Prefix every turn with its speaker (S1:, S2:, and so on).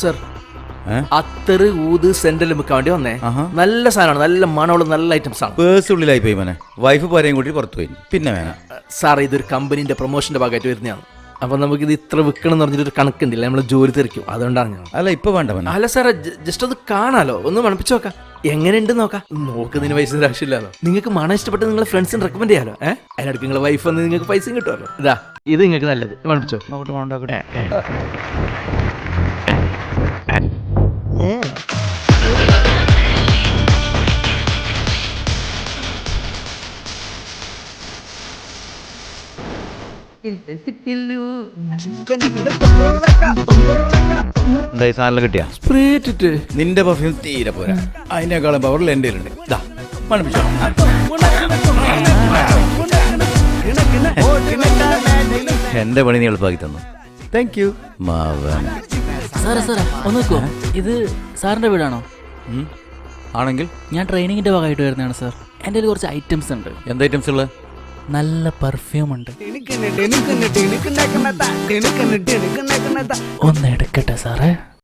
S1: Sir അത്തറ് ഊത് സെന്ററിൽ വെക്കാൻ വേണ്ടി വന്നേ. നല്ല സാധനമാണ്, നല്ല മണമുള്ള നല്ല ഐറ്റംസ് ആണ്.
S2: പേഴ്സ് ഉള്ളിലായി പോയി മോനെ. വൈഫ് പോരെയും കൂട്ടി പുറത്തു പോയി. പിന്നെ വേണം
S1: സാർ, ഇതൊരു കമ്പനീന്റെ പ്രൊമോഷന്റെ ഭാഗമായിട്ട് വരുന്നതാണ്. അപ്പൊ നമുക്കിത് ഇത്ര വിൽക്കണം എന്ന് പറഞ്ഞിട്ട് ഒരു കണക്കുണ്ടില്ല, നമ്മൾ ജോലി തെറിക്കും. അതുകൊണ്ടാണ് ഞാൻ.
S2: അല്ല ഇപ്പൊ വേണ്ട മോനെ.
S1: അല്ല സാറേ, ജസ്റ്റ് അത് കാണാലോ, ഒന്ന് മണപ്പിച്ച് നോക്കാം. എങ്ങനെയുണ്ട് നോക്കാം. നോക്കുന്നതിന് പൈസ ആവശ്യമില്ലല്ലോ. നിങ്ങൾക്ക് മണം ഇഷ്ടപ്പെട്ട് നിങ്ങളെ ഫ്രണ്ട്സിന് റെക്കമെൻഡ് ചെയ്യാലോ. അതിനിടയ്ക്ക് നിങ്ങളെ വൈഫ് വന്ന് നിങ്ങൾക്ക് പൈസയും കിട്ടുമല്ലോ. ഇതാ ഇത് നിങ്ങൾക്ക് നല്ലത്, മണപ്പിച്ചോ.
S2: എന്തായി സാധനം കിട്ടിയാ?
S1: സ്പ്രേ ഇട്ടിട്ട്
S2: നിന്റെ പെർഫ്യൂം തീരെ പോരാ. അതിനേക്കാളും പവറിൽ എൻ്റെ ഉണ്ട്. ഇതാ മണപ്പിച്ചോ. എന്റെ പണി നീ എളുപ്പമാക്കി തന്നു. താങ്ക് യു മാവൻ.
S3: സാറേ ഒന്ന് നോക്കൂ, ഇത് സാറിന്റെ വീടാണോ?
S2: ആണെങ്കിൽ
S3: ഞാൻ ട്രെയിനിങ്ങിന്റെ ഭാഗമായിട്ട് വരുന്നതാണ് സാർ. എൻ്റെ കയ്യിൽ കുറച്ച് ഐറ്റംസ് ഉണ്ട്.
S2: എന്ത് ഐറ്റംസ് ഉള്ളത്?
S3: നല്ല പെർഫ്യൂം ഉണ്ട്. ഒന്ന് എടുക്കട്ടെ സാറേ?